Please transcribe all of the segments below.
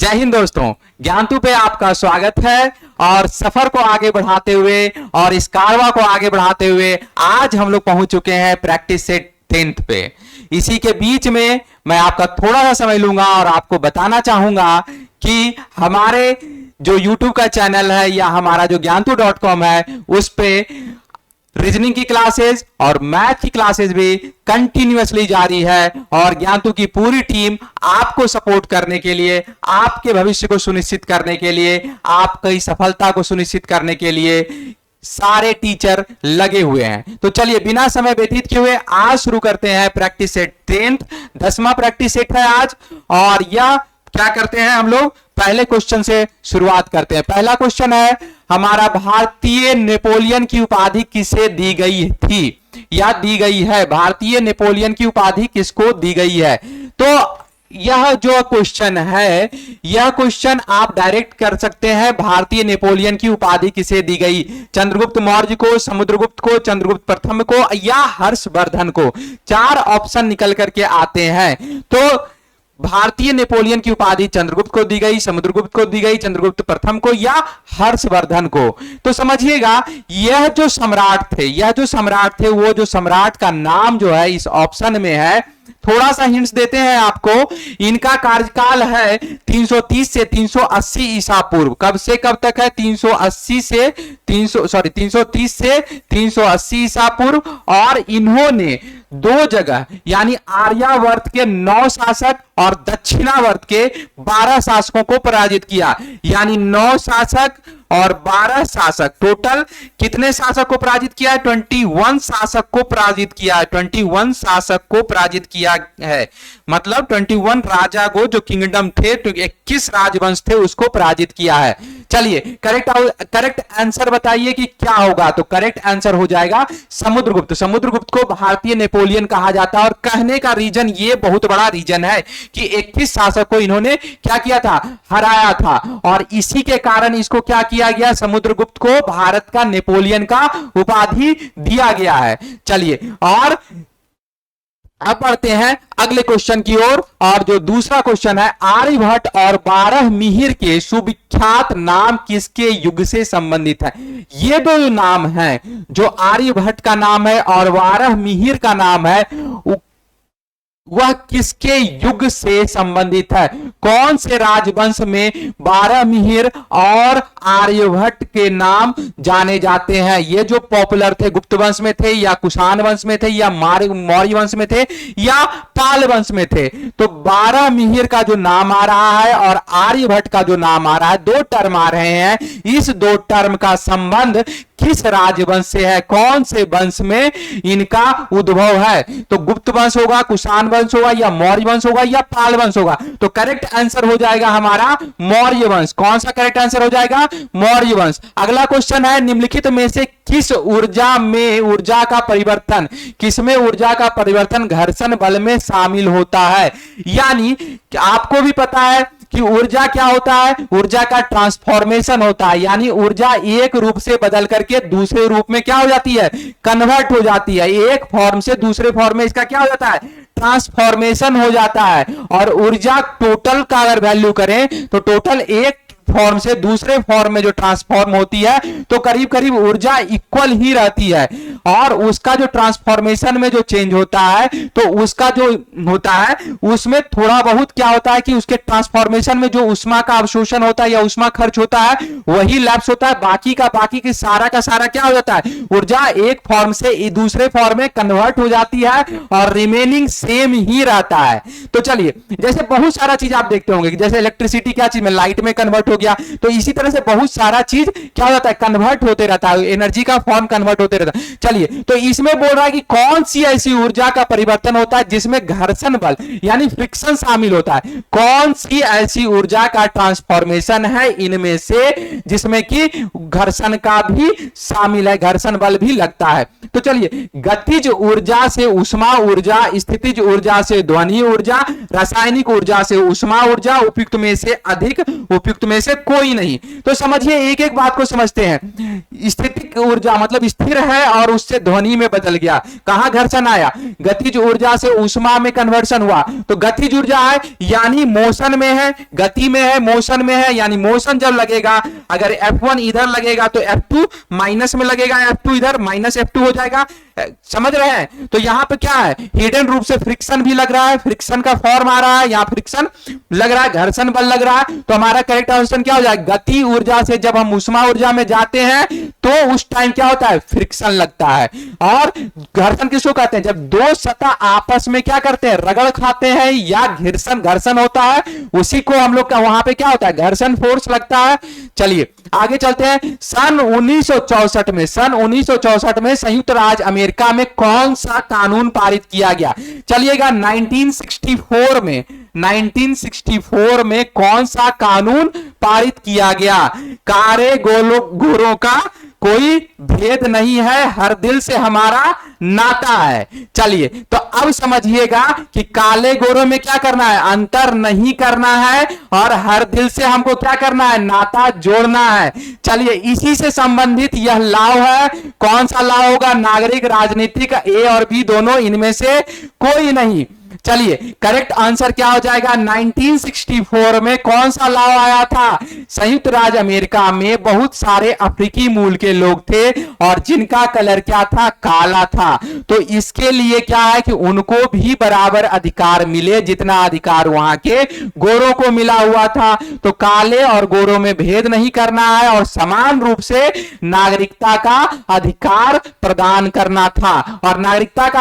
जय हिंद दोस्तों, ज्ञानतू पे आपका स्वागत है। और सफर को आगे बढ़ाते हुए और इस कारवा को आगे बढ़ाते हुए आज हम लोग पहुंच चुके हैं प्रैक्टिस सेट 10th पे। इसी के बीच में मैं आपका थोड़ा सा समय लूंगा और आपको बताना चाहूंगा कि हमारे जो YouTube का चैनल है या हमारा जो ज्ञानतू.com है उस पे रीजनिंग की क्लासेस और मैथ की क्लासेस भी कंटिन्यूअसली जारी है। और ज्ञानतू की पूरी टीम आपको सपोर्ट करने के लिए, आपके भविष्य को सुनिश्चित करने के लिए, आपकी सफलता को सुनिश्चित करने के लिए सारे टीचर लगे हुए हैं। तो चलिए बिना समय व्यतीत किए हुए आज शुरू करते हैं प्रैक्टिस सेट 10th। 10वां प्रैक्टिस सेट है आज। और यह क्या करते हैं हम लोग, पहले क्वेश्चन से शुरुआत करते हैं। पहला क्वेश्चन है हमारा, भारतीय नेपोलियन की उपाधि किसे दी गई थी या दी गई है? भारतीय नेपोलियन की उपाधि किसको दी गई है? तो यह जो क्वेश्चन है, यह क्वेश्चन आप डायरेक्ट कर सकते हैं। भारतीय नेपोलियन की उपाधि किसे दी गई? चंद्रगुप्त मौर्य को, समुद्रगुप्त को, चंद्रगुप्त प्रथम को या हर्षवर्धन को? 4 ऑप्शन निकल करके आते हैं। तो भारतीय नेपोलियन की उपाधि चंद्रगुप्त को दी गई, समुद्रगुप्त को दी गई, चंद्रगुप्त प्रथम को या हर्षवर्धन को? तो समझिएगा, यह जो सम्राट थे, वो जो सम्राट का नाम जो है इस ऑप्शन में है। थोड़ा सा हिंट्स देते हैं आपको। इनका कार्यकाल है 330 से 380 ईसा पूर्व। कब से कब तक है? 330 से 380 ईसा पूर्व। और इन्होंने 2 जगह यानी आर्यावर्त के 9 शासक और दक्षिणावर्त के 12 शासकों को पराजित किया। यानी 9 शासक और 12 शासक, टोटल कितने शासक को पराजित किया है? 21 शासक को पराजित किया है। 21 शासक को पराजित किया है, मतलब 21 राजा को, जो किंगडम थे, 21 राजवंश थे, उसको पराजित किया है। चलिए करेक्ट आंसर बताइए कि क्या होगा। तो करेक्ट आंसर हो जाएगा समुद्रगुप्त। समुद्रगुप्त को भारतीय नेपोलियन कहा जाता है। और कहने का रीजन, ये बहुत बड़ा रीजन है कि 21 शासक को इन्होंने क्या किया था? हराया था। और इसी के कारण इसको क्या किया गया? समुद्रगुप्त को भारत का नेपोलियन का उपाधि दिया गया है। चलिए और अब बढ़ते हैं अगले क्वेश्चन की ओर। और जो दूसरा क्वेश्चन है, आर्यभट्ट और 12 मिहिर के सुविख्यात नाम किसके युग से संबंधित है? ये 2 नाम हैं, जो आर्यभट्ट का नाम है और 12 मिहिर का नाम है, वह किसके युग से संबंधित है? कौन से राजवंश में 12 मिहिर और आर्यभट्ट के नाम जाने जाते हैं? ये जो पॉपुलर थे, गुप्त वंश में थे या कुषाण वंश में थे या मौर्य वंश में थे या पाल वंश में थे? तो 12 मिहिर का जो नाम आ रहा है और आर्यभट्ट का जो नाम आ रहा है, 2 टर्म आ रहे हैं। इस 2 टर्म का संबंध किस राजवंश से है? कौन से वंश में इनका उद्भव है? तो गुप्त वंश होगा, कुषाण वंश होगा या मौर्य वंश होगा या पाल वंश होगा? तो करेक्ट आंसर हो जाएगा हमारा मौर्य वंश। कौन सा करेक्ट आंसर हो जाएगा? मौर्य वंश। अगला क्वेश्चन है, निम्नलिखित में से किस ऊर्जा में ऊर्जा का परिवर्तन, किसमें ऊर्जा का परिवर्तन घर्षण बल में शामिल होता है? यानी आपको भी पता है कि ऊर्जा क्या होता है? ऊर्जा का ट्रांसफॉर्मेशन होता है। यानी ऊर्जा एक रूप से बदल करके दूसरे रूप में क्या हो जाती है? कन्वर्ट हो जाती है। एक फॉर्म से दूसरे फॉर्म में इसका क्या हो जाता है? ट्रांसफॉर्मेशन हो जाता है। और ऊर्जा टोटल का अगर वैल्यू करें तो टोटल एक फॉर्म से दूसरे फॉर्म में जो ट्रांसफॉर्म होती है तो करीब करीब ऊर्जा इक्वल ही रहती है। और उसका जो ट्रांसफॉर्मेशन में जो चेंज होता है तो उसका जो होता है उसमें थोड़ा बहुत क्या होता है कि उसके ट्रांसफॉर्मेशन में जो उष्मा का अवशोषण होता है या उष्मा खर्च होता है वही लैप्स होता है। बाकी की सारा का सारा क्या हो जाता है? ऊर्जा एक फॉर्म से दूसरे फॉर्म में कन्वर्ट हो जाती है और रिमेनिंग सेम ही रहता है। तो चलिए, जैसे बहुत सारा चीज आप देखते होंगे, जैसे इलेक्ट्रिसिटी क्या चीज में, लाइट में कन्वर्ट हो गया, तो इसी तरह से बहुत सारा चीज क्या हो जाता है? कन्वर्ट होते रहता है, एनर्जी का फॉर्म कन्वर्ट होते रहता है। चलिए, तो इसमें बोल रहा है कि कौन सी ऐसी ऊर्जा का परिवर्तन होता है जिसमें घर्षण बल यानी फ्रिक्शन शामिल होता है? कौन सी ऐसी ऊर्जा का ट्रांसफॉर्मेशन है इनमें से जिसमें कि घर्षण का भी शामिल है, घर्षण बल भी लगता है? तो चलिए, गतिज ऊर्जा से उष्मा ऊर्जा, स्थितिज ऊर्जा से ध्वनि ऊर्जा, रासायनिक ऊर्जा से उष्मा ऊर्जा, उपयुक्त में से अधिक, उपयुक्त में से से कोई नहीं। तो समझिए, एक एक बात को समझते हैं। स्थितिक ऊर्जा मतलब स्थिर है और उससे ध्वनि में बदल गया। कहां घर्षण आया? गतिज ऊर्जा से ऊष्मा में कन्वर्शन हुआ। तो गतिज ऊर्जा है यानी मोशन में है, गति में है, मोशन में है, यानी मोशन जब लगेगा, अगर F1 इधर लगेगा तो F2 माइनस में लगेगा, F2 इधर माइनस F2 हो जाएगा। समझ रहे हैं? तो यहां पे क्या है, हिडन रूप से फ्रिक्शन भी लग रहा है, फ्रिक्शन का फॉर्म आ रहा है, यहां फ्रिक्शन लग रहा है, घर्षण बल लग रहा है। तो हमारा करेक्ट आंसर क्या हो जाएगा? गति ऊर्जा से जब हम ऊष्मा ऊर्जा में जाते हैं तो उस टाइम क्या होता है? फ्रिक्शन लगता है। और घर्षण किसको कहते हैं? जब दो सतह आपस में क्या करते हैं? रगड़ खाते हैं या घर्षण होता है, उसी को हम लोग का वहां पे क्या होता है? घर्षण फोर्स लगता है। चलिए आगे चलते हैं। सन 1964 में संयुक्त राज्य अमेरिका में कौन सा कानून पारित किया गया? चलिएगा 1964 में कौन सा कानून पारित किया गया? कारे गोरों का कोई भेद नहीं है, हर दिल से हमारा नाता है। चलिए तो अब समझिएगा कि काले गोरों में क्या करना है? अंतर नहीं करना है, और हर दिल से हमको क्या करना है? नाता जोड़ना है। चलिए इसी से संबंधित यह लॉ है। कौन सा लॉ होगा? नागरिक, राजनीतिक, ए और बी दोनों, इनमें से कोई नहीं। चलिए करेक्ट आंसर क्या हो जाएगा? 1964 में कौन सा लॉ आया था? संयुक्त राज्य अमेरिका में बहुत सारे अफ्रीकी मूल के लोग थे और जिनका कलर क्या था? काला था। तो इसके लिए क्या है कि उनको भी बराबर अधिकार मिले जितना अधिकार वहां के गोरों को मिला हुआ था। तो काले और गोरों में भेद नहीं करना है और समान रूप से नागरिकता का अधिकार प्रदान करना था। और नागरिकता का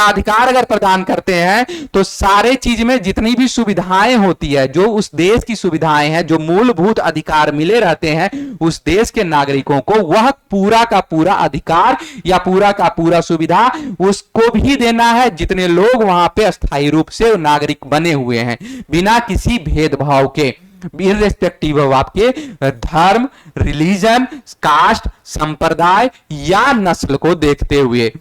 अधिकार अगर प्रदान करते हैं तो सारे चीज में जितनी भी सुविधाएं होती है, जो उस देश की सुविधाएं हैं, जो मूलभूत अधिकार मिले रहते हैं उस देश के नागरिकों को, वह पूरा का पूरा अधिकार या पूरा का पूरा सुविधा उसको भी देना है जितने लोग वहां पे अस्थायी रूप से नागरिक बने हुए हैं, बिना किसी भेदभाव के, इर्रेस्पेक्टिव ऑफ आपके धर्म, रिलीजन, कास्ट, संप्रदाय या नस्ल को देखते हुए।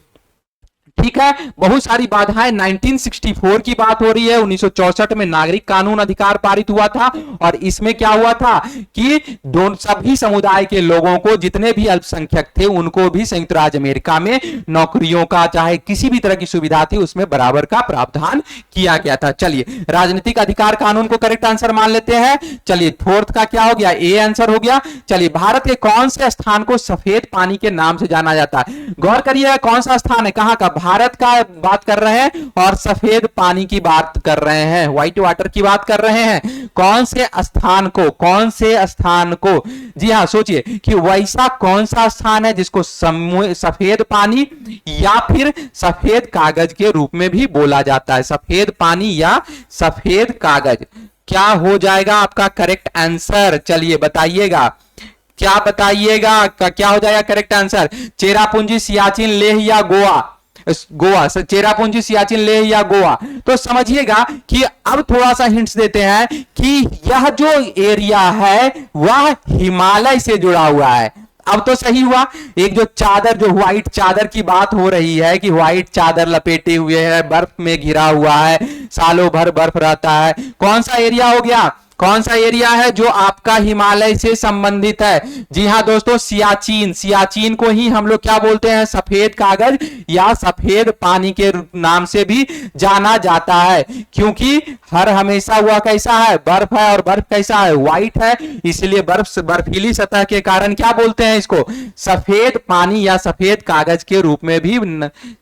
ठीक है, बहुत सारी बाधाएं। 1964 की बात हो रही है। 1964 में नागरिक कानून अधिकार पारित हुआ था और इसमें क्या हुआ था कि सभी समुदाय के लोगों को, जितने भी अल्पसंख्यक थे, उनको भी संयुक्त राज्य अमेरिका में नौकरियों का, चाहे किसी भी तरह की सुविधा थी, उसमें बराबर का प्रावधान किया गया था। चलिए राजनीतिक अधिकार कानून को करेक्ट आंसर मान लेते हैं। चलिए फोर्थ का क्या हो गया? ए आंसर हो गया। चलिए भारत के कौन से स्थान को सफेद पानी के नाम से जाना जाता है? गौर करिए कौन सा स्थान है, कहां का? भारत का बात कर रहे हैं और सफेद पानी की बात कर रहे हैं, व्हाइट वाटर की बात कर रहे हैं। कौन से स्थान को? कौन से स्थान को? जी हां, सोचिए कि वैसा कौन सा स्थान है जिसको सफेद पानी या फिर सफेद कागज के रूप में भी बोला जाता है? सफेद पानी या सफेद कागज, क्या हो जाएगा आपका करेक्ट आंसर? चलिए बताइएगा, क्या बताइएगा, क्या हो जाएगा करेक्ट आंसर? चेरापूंजी, सियाचिन, लेह या गोवा? गोवा, चेरापूंजी, सियाचिन, लेह या गोवा? तो समझिएगा कि अब थोड़ा सा हिंट्स देते हैं कि यह जो एरिया है वह हिमालय से जुड़ा हुआ है। अब तो सही हुआ। एक जो चादर, जो व्हाइट चादर की बात हो रही है कि व्हाइट चादर लपेटे हुए है, बर्फ में घिरा हुआ है, सालों भर बर्फ रहता है, कौन सा एरिया हो गया? कौन सा एरिया है जो आपका हिमालय से संबंधित है? जी हां दोस्तों, सियाचिन। सियाचिन को ही हम लोग क्या बोलते हैं? सफेद कागज या सफेद पानी के नाम से भी जाना जाता है, क्योंकि हर हमेशा हुआ कैसा है? बर्फ है, और बर्फ कैसा है? व्हाइट है, इसलिए बर्फीली सतह के कारण क्या बोलते हैं इसको? सफेद पानी या सफेद कागज के रूप में भी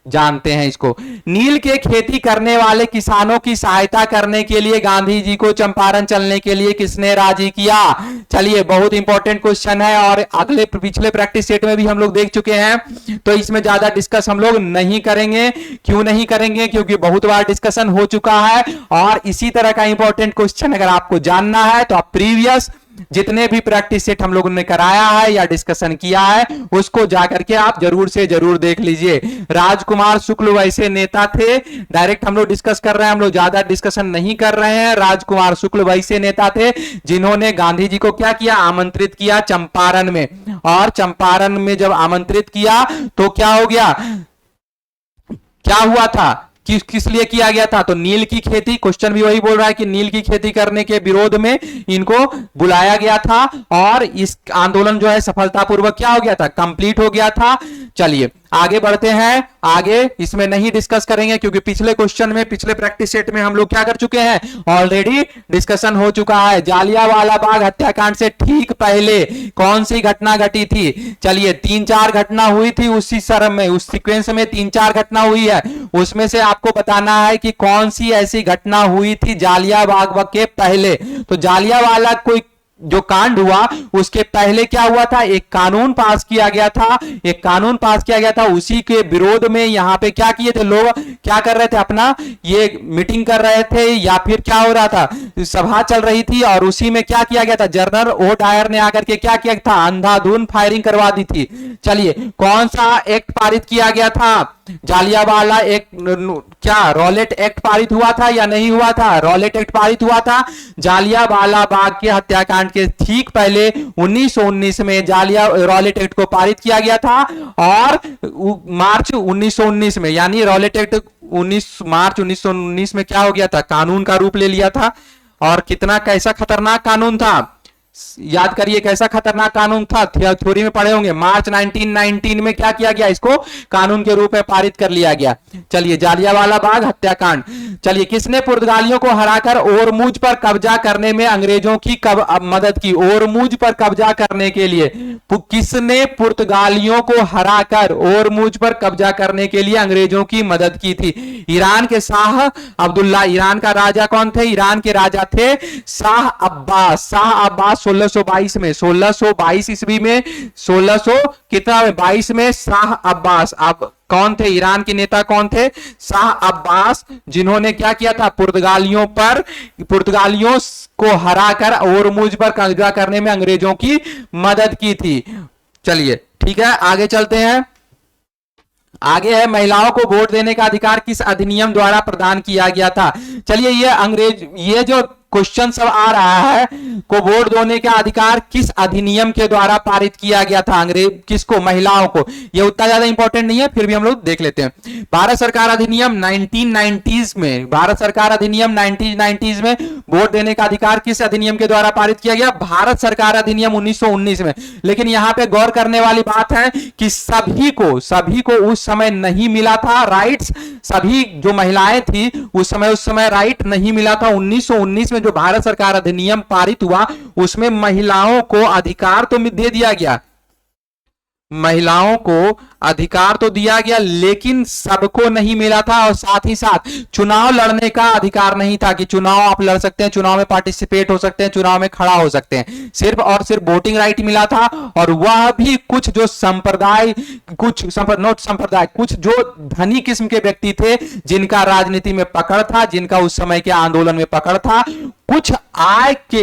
जानते हैं इसको। नील के खेती करने वाले किसानों की सहायता करने के लिए गांधी जी को चंपारण चलने के लिए किसने राजी किया? चलिए बहुत इंपॉर्टेंट क्वेश्चन है और अगले पिछले प्रैक्टिस सेट में भी हम लोग देख चुके हैं, तो इसमें ज्यादा डिस्कस हम लोग नहीं करेंगे। क्यों नहीं करेंगे? क्योंकि बहुत बार डिस्कशन हो चुका है। और इसी तरह का इंपॉर्टेंट क्वेश्चन अगर आपको जानना है तो आप प्रीवियस जितने भी प्रैक्टिस सेट हम लोगों ने कराया है या डिस्कशन किया है उसको जाकर के आप जरूर से जरूर देख लीजिए। राजकुमार शुक्ल वैसे नेता थे, डायरेक्ट हम लोग डिस्कस कर रहे हैं, हम लोग ज्यादा डिस्कशन नहीं कर रहे हैं। राजकुमार शुक्ल वैसे नेता थे जिन्होंने गांधी जी को क्या किया? आमंत्रित किया चंपारण में। और चंपारण में जब आमंत्रित किया तो क्या हो गया? क्या हुआ था? किस लिए किया गया था? तो नील की खेती, क्वेश्चन भी वही बोल रहा है कि नील की खेती करने के विरोध में इनको बुलाया गया था और इस आंदोलन जो है सफलतापूर्वक क्या हो गया था? कंप्लीट हो गया था। चलिए आगे बढ़ते हैं। आगे इसमें नहीं डिस्कस करेंगे क्योंकि पिछले क्वेश्चन में, पिछले प्रैक्टिस सेट में हम लोग क्या कर चुके हैं? ऑलरेडी डिस्कशन हो चुका है। जालियांवाला बाग हत्याकांड से ठीक पहले कौन सी घटना घटी थी? चलिए 3-4 घटना हुई थी उसी सरम में, उस सीक्वेंस में 3-4 घटना हुई है। उसमें से आपको बताना है कि कौन सी ऐसी घटना हुई थी जालियांवाला बाग के पहले। तो जालियांवाला कोई जो कांड हुआ उसके पहले क्या हुआ था? एक कानून पास किया गया था, एक कानून पास किया गया था। उसी के विरोध में यहां पे क्या किए थे लोग? क्या कर रहे थे? अपना ये मीटिंग कर रहे थे या फिर क्या हो रहा था? सभा चल रही थी और उसी में क्या किया गया था? जनरल ओ डायर ने आकर के क्या किया था? अंधाधुंध फायरिंग करवा दी थी। चलिए कौन सा एक्ट पारित किया गया था? जालियांवाला एक क्या रॉलेट एक्ट पारित हुआ था या नहीं हुआ था? रॉलेट एक्ट पारित हुआ था। जालियांवाला बाग के हत्याकांड के ठीक पहले 1919 में रॉलेट एक्ट को पारित किया गया था और मार्च 1919 में, यानी रॉलेट एक्ट मार्च 1919 में क्या हो गया था? कानून का रूप ले लिया था। और कितना कैसा खतरनाक कानून था, याद करिए कैसा खतरनाक कानून था, थ्योरी में पढ़े होंगे। मार्च 1919 में क्या किया गया? इसको कानून के रूप में पारित कर लिया गया। चलिए जालियांवाला बाग हत्याकांड। चलिए किसने पुर्तगालियों को हराकर ओरमुज पर कब्जा करने में अंग्रेजों की मदद की? ओरमुज पर कब्जा करने के लिए किसने पुर्तगालियों को हराकर ओरमुज पर कब्जा करने के लिए अंग्रेजों की मदद की थी? ईरान के शाह अब्दुल्ला। ईरान का राजा कौन थे? ईरान के राजा थे शाह अब्बास। शाह अब्बास 1622 में, 1622 ईस्वी में, 1600 कितना में 22 में शाह अब्बास। अब कौन थे? ईरान के नेता कौन थे? शाह अब्बास, जिन्होंने क्या किया था? पुर्तगालियों को हराकर ओरमुज पर कब्जा करने में अंग्रेजों की मदद की थी। चलिए ठीक है आगे चलते हैं। आगे है महिलाओं को वोट देने का अधिकार किस अधिनियम द्वारा प्रदान किया गया था? चलिए ये जो क्वेश्चन सब आ रहा है को वोट देने का अधिकार किस अधिनियम के द्वारा पारित किया गया था? अंग्रेज किसको? महिलाओं को। ये उतना ज्यादा इंपॉर्टेंट नहीं है, फिर भी हम लोग देख लेते हैं। भारत सरकार अधिनियम 1990s में, भारत सरकार अधिनियम 1990s में वोट देने का अधिकार किस अधिनियम के द्वारा पारित किया गया? भारत सरकार अधिनियम 1919 में। लेकिन यहां पे गौर करने वाली बात है कि सभी को उस समय नहीं मिला था राइट्स। सभी जो महिलाएं थी उस समय राइट नहीं मिला था। 1919 में जो भारत सरकार अधिनियम पारित हुआ उसमें महिलाओं को अधिकार तो दे दिया गया, महिलाओं को अधिकार तो दिया गया, लेकिन सबको नहीं मिला था। और साथ ही साथ चुनाव लड़ने का अधिकार नहीं था कि चुनाव आप लड़ सकते हैं, चुनाव में पार्टिसिपेट हो सकते हैं, चुनाव में खड़ा हो सकते हैं। सिर्फ और सिर्फ वोटिंग राइट मिला था। और वह भी कुछ जो कुछ जो धनी किस्म के व्यक्ति थे, जिनका राजनीति में पकड़ था, जिनका उस समय के आंदोलन में पकड़ था, कुछ आय के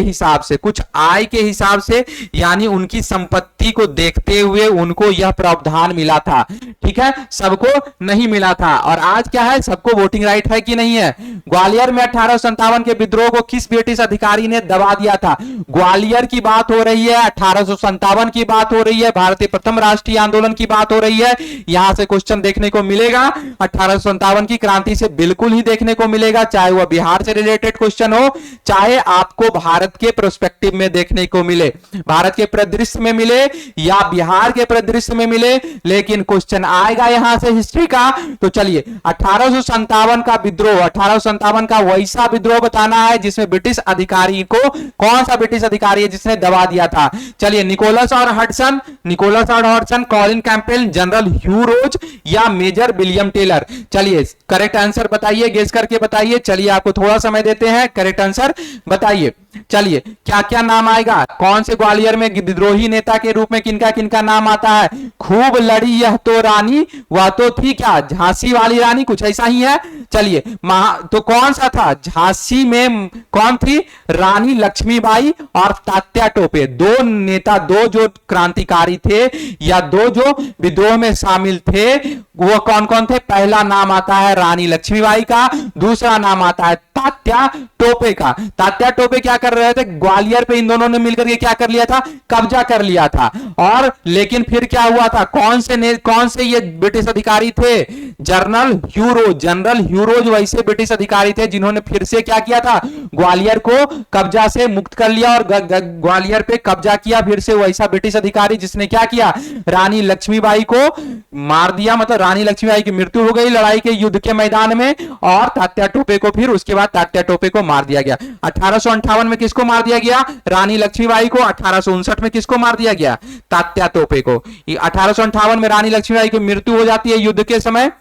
हिसाब से यानी उनकी संपत्ति को देखते हुए उनको यह प्रावधान मिला था। ठीक है, सबको नहीं मिला था। और आज क्या है? सबको वोटिंग राइट है कि नहीं है? ग्वालियर में 1857 के विद्रोह को किस ब्रिटिश अधिकारी ने दबा दिया था? ग्वालियर की बात हो रही है, 1857 की बात हो रही है, भारतीय प्रथम राष्ट्रीय आंदोलन की बात हो रही है। यहां से क्वेश्चन देखने को मिलेगा 1857 की क्रांति से बिल्कुल ही देखने को मिलेगा, चाहे वह बिहार से रिलेटेड क्वेश्चन हो, चाहे आपको भारत के प्रोस्पेक्टिव में देखने को मिले, भारत के परिदृश्य में मिले या बिहार के परिदृश्य में मिले, लेकिन क्वेश्चन आएगा यहां से हिस्ट्री का। तो चलिए 1857 का विद्रोह, 1857 का वैसा विद्रोह बताना है जिसमें ब्रिटिश अधिकारी को, कौन सा ब्रिटिश अधिकारी है जिसने दबा दिया था? चलिए निकोलस और हडसन, कॉलिन कैंपबेल, जनरल ह्यू रोज या मेजर विलियम टेलर। चलिए करेक्ट आंसर बताइए, गेस करके बताइए। चलिए आपको थोड़ा समय देते हैं, करेक्ट आंसर बताइए। चलिए क्या क्या नाम आएगा? कौन से ग्वालियर में विद्रोही नेता के रूप में किनका किनका नाम आता है? खूब लड़ी यह तो रानी, वह तो थी क्या झांसी वाली रानी, कुछ ऐसा ही है। चलिए तो कौन सा था? झांसी में कौन थी? रानी लक्ष्मीबाई और तात्या टोपे। दो नेता, दो जो क्रांतिकारी थे या दो जो विद्रोह में शामिल थे, वो कौन कौन थे? पहला नाम आता है रानी लक्ष्मीबाई का, दूसरा नाम आता है तात्या टोपे का। तात्या टोपे क्या कर रहे थे, ग्वालियर पे इन दोनों ने मिलकर के क्या कर लिया था, कब्जा कर लिया था। और लेकिन फिर क्या हुआ था, कौन से ये ब्रिटिश अधिकारी थे, जनरल ह्यूरोज वैसे ब्रिटिश अधिकारी थे जिन्होंने फिर से क्या किया था, ग्वालियर को कब्जा से मुक्त कर लिया और ग्वालियर पे कब्जा किया फिर से वैसा ब्रिटिश अधिकारी जिसने क्या किया, रानी लक्ष्मीबाई को मार दिया। मतलब रानी लक्ष्मीबाई की मृत्यु हो गई लड़ाई के युद्ध के मैदान में, और तात्या टोपे को फिर उसके बाद तात्या टोपे को मार दिया गया। 1858 में किसको मार दिया गया, रानी लक्ष्मीबाई को। 1859 में किसको मार दिया गया, तात्या टोपे को। 1858 में रानी लक्ष्मीबाई की मृत्यु हो जाती है युद्ध के समय।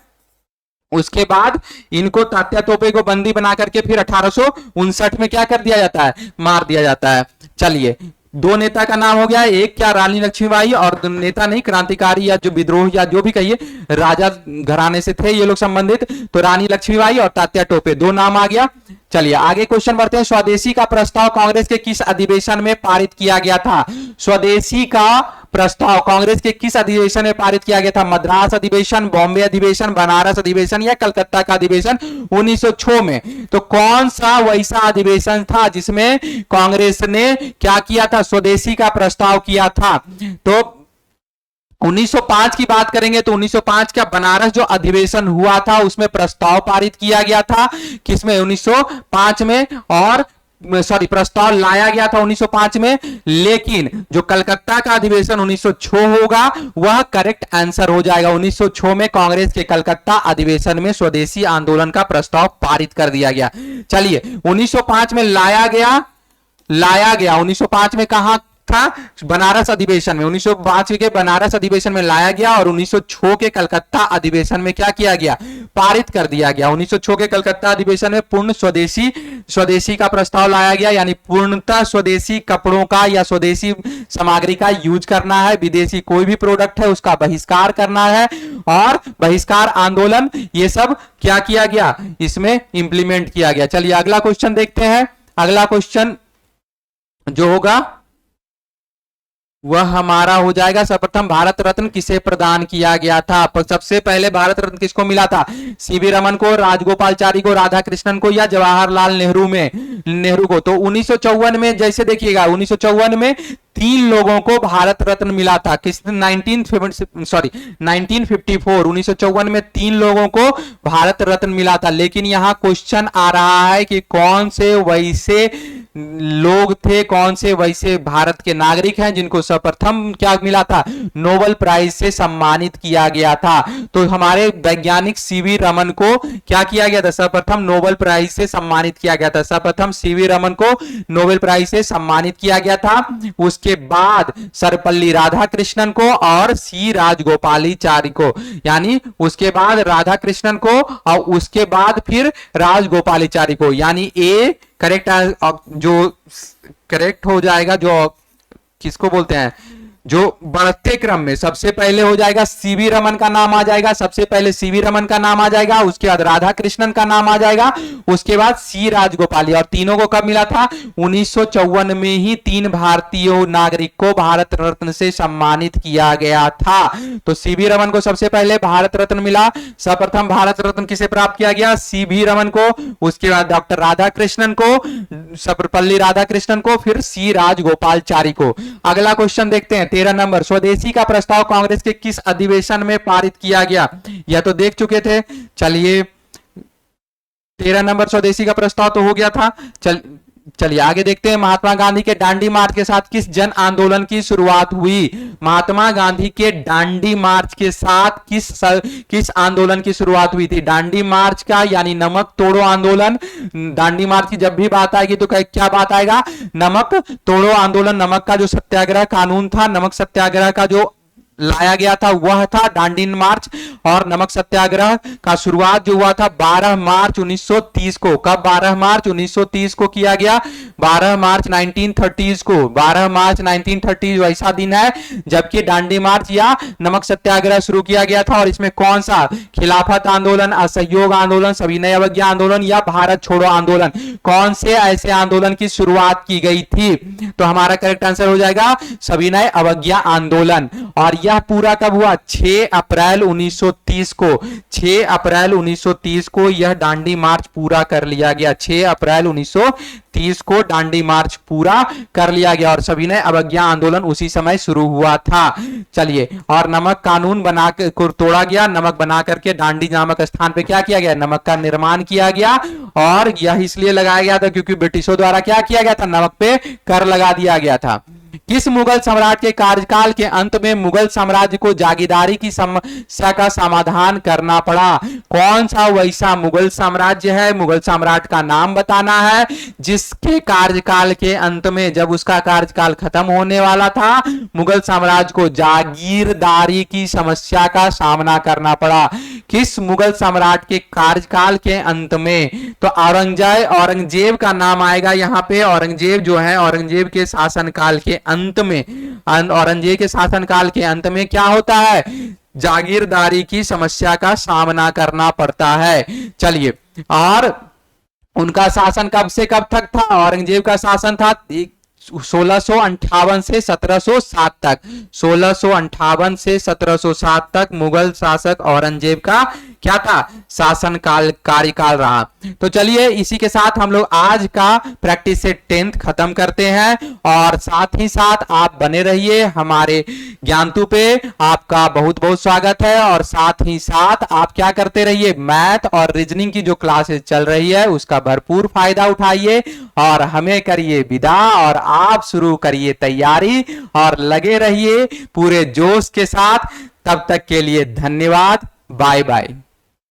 उसके बाद इनको तात्या टोपे को बंदी बना करके फिर 1859 में क्या कर दिया जाता है, मार दिया जाता है। चलिए, दो नेता का नाम हो गया, एक क्या रानी लक्ष्मीबाई, और नेता नहीं, क्रांतिकारी या जो विद्रोह या जो भी कहिए, राजा घराने से थे ये लोग संबंधित, तो रानी लक्ष्मीबाई और तात्या टोपे, दो नाम आ गया। चलिए आगे क्वेश्चन बढ़ते हैं। स्वदेशी का प्रस्ताव कांग्रेस के किस अधिवेशन में पारित किया गया था, स्वदेशी का प्रस्ताव कांग्रेस के किस अधिवेशन में पारित किया गया था, मद्रास अधिवेशन, बॉम्बे अधिवेशन, बनारस अधिवेशन या कलकत्ता का अधिवेशन 1906 में। तो कौन सा वैसा अधिवेशन था जिसमें कांग्रेस ने क्या किया था, स्वदेशी का प्रस्ताव किया था। तो 1905 की बात करेंगे तो 1905 का बनारस जो अधिवेशन हुआ था उसमें प्रस्ताव पारित किया गया था, किसमें, 1905 में, और प्रस्ताव लाया गया था 1905 में। लेकिन जो कलकत्ता का अधिवेशन 1906 होगा वह करेक्ट आंसर हो जाएगा। 1906 में कांग्रेस के कलकत्ता अधिवेशन में स्वदेशी आंदोलन का प्रस्ताव पारित कर दिया गया। चलिए 1905 में लाया गया 1905 में कहां था, बनारस अधिवेशन में, 1905 के बनारस अधिवेशन में लाया गया, और 1906 के कलकत्ता अधिवेशन में क्या किया गया, पारित कर दिया गया। 1906 के कलकत्ता अधिवेशन में पूर्ण स्वदेशी का प्रस्ताव लाया गया, यानी पूर्णतः स्वदेशी कपड़ों का या स्वदेशी सामग्री का यूज करना है, विदेशी कोई भी प्रोडक्ट है उसका बहिष्कार करना है, और बहिष्कार आंदोलन ये सब क्या किया गया, इसमें इंप्लीमेंट किया गया। चलिए अगला क्वेश्चन देखते हैं। अगला क्वेश्चन जो होगा वह हमारा हो जाएगा, सर्वप्रथम भारत रत्न किसे प्रदान किया गया था। सबसे पहले भारत रत्न किसको मिला था, सीवी रमन को, राजगोपालचारी को, राधा कृष्णन को या जवाहरलाल नेहरू को। तो 1954 में जैसे देखिएगा 1954 में 3 लोगों को भारत रत्न मिला था। किस 1954 में 3 लोगों को भारत रत्न मिला था। लेकिन यहां क्वेश्चन आ रहा है कि कौन से वैसे लोग थे, कौन से वैसे भारत के नागरिक हैं जिनको सर्वप्रथम क्या मिला था, नोबेल प्राइज से सम्मानित किया गया था। तो हमारे वैज्ञानिक सीवी रमन को क्या किया गया था, सर्वप्रथम नोबेल प्राइज से सम्मानित किया गया था। सर्वप्रथम सीवी रमन को नोबेल प्राइज से सम्मानित किया गया था। उसके बाद सर्वपल्ली राधाकृष्णन को और सी राजगोपालाचारी को, यानी उसके बाद राधाकृष्णन को और उसके बाद फिर राजगोपालाचारी को, यानी ए करेक्ट जो करेक्ट हो जाएगा, जो किसको बोलते हैं, जो बढ़ते क्रम में सबसे पहले हो जाएगा सीवी रमन का नाम आ जाएगा, सबसे पहले सीवी रमन का नाम आ जाएगा, उसके बाद राधा कृष्णन का नाम आ जाएगा, उसके बाद सी राजगोपाली। और तीनों को कब मिला था, 1954 में ही 3 भारतीय नागरिक को भारत रत्न से सम्मानित किया गया था। तो सीवी रमन को सबसे पहले भारत रत्न मिला। सर्वप्रथम भारत रत्न किसे प्राप्त किया गया, सीवी रमन को, उसके बाद डॉक्टर राधा कृष्णन को, सर्वपल्ली राधाकृष्णन को, फिर सी राजगोपालाचारी को। अगला क्वेश्चन देखते हैं 13 नंबर, स्वदेशी का प्रस्ताव कांग्रेस के किस अधिवेशन में पारित किया गया, यह तो देख चुके थे। चलिए 13 नंबर स्वदेशी का प्रस्ताव तो हो गया था। चलिए आगे देखते हैं, महात्मा गांधी के दांडी मार्च के साथ किस जन आंदोलन की शुरुआत हुई। महात्मा गांधी के दांडी मार्च के साथ किस आंदोलन की शुरुआत हुई थी, दांडी मार्च का, यानी नमक तोड़ो आंदोलन। दांडी मार्च की जब भी बात आएगी तो क्या बात आएगा, नमक तोड़ो आंदोलन। नमक का जो सत्याग्रह कानून था, नमक सत्याग्रह का जो लाया गया था वह था दांडी मार्च। और नमक सत्याग्रह का शुरुआत जो हुआ था 12 मार्च 1930 को। कब, 12 मार्च 1930 को किया गया, 12 मार्च 1930 को। 12 मार्च 1930 वैसा दिन है जबकि दांडी मार्च या नमक सत्याग्रह शुरू किया गया था। और इसमें कौन सा, खिलाफत आंदोलन, असहयोग आंदोलन, सविनय अवज्ञा आंदोलन या भारत छोड़ो आंदोलन, कौन से ऐसे आंदोलन की शुरुआत की गई थी। तो हमारा करेक्ट आंसर हो जाएगा सविनय अवज्ञा आंदोलन। और यह पूरा कब हुआ? 6 अप्रैल 1930 को। 6 अप्रैल 1930 को यह दांडी मार्च पूरा कर लिया गया। 6 अप्रैल 1930 को दांडी मार्च पूरा कर लिया गया और सभी ने अवज्ञा आंदोलन उसी समय शुरू हुआ था। चलिए, और नमक कानून बना कर तोड़ा गया। नमक बना करके दांडी नामक स्थान पे क्या किया गया? नमक का निर्माण किया गया और यह इसलिए लगाया गया था क्योंकि ब्रिटिशों द्वारा क्या किया गया था? नमक पे कर लगा दिया गया था। किस मुगल सम्राट के कार्यकाल के अंत में मुगल साम्राज्य को जागीरदारी की समस्या का समाधान करना पड़ा? कौन सा वैसा मुगल साम्राज्य है, मुगल सम्राट का नाम बताना है, जिसके कार्यकाल के अंत में, जब उसका कार्यकाल खत्म होने वाला था, मुगल साम्राज्य को जागीरदारी की समस्या का सामना करना पड़ा? किस मुगल सम्राट के कार्यकाल के अंत में? तो औरंगजेब का नाम आएगा यहां पे। औरंगजेब जो है, औरंगजेब के शासनकाल के अंत में, औरंगजेब के शासनकाल के अंत में क्या होता है? जागीरदारी की समस्या का सामना करना पड़ता है। चलिए, और उनका शासन कब से कब तक था? औरंगजेब का शासन था 1658 से 1707 तक। 1658 से 1707 तक मुगल शासक औरंगजेब का क्या था? शासन कार्यकाल रहा। तो चलिए, इसी के साथ हम लोग आज का प्रैक्टिस सेट 10th खत्म करते हैं और साथ ही साथ आप बने रहिए हमारे ज्ञानतू पे। आपका बहुत बहुत स्वागत है और साथ ही साथ आप क्या करते रहिए? मैथ और रीजनिंग की जो क्लासेस चल रही है उसका भरपूर फायदा उठाइए और हमें करिए विदा और आप शुरू करिए तैयारी और लगे रहिए पूरे जोश के साथ। तब तक के लिए धन्यवाद। Bye bye.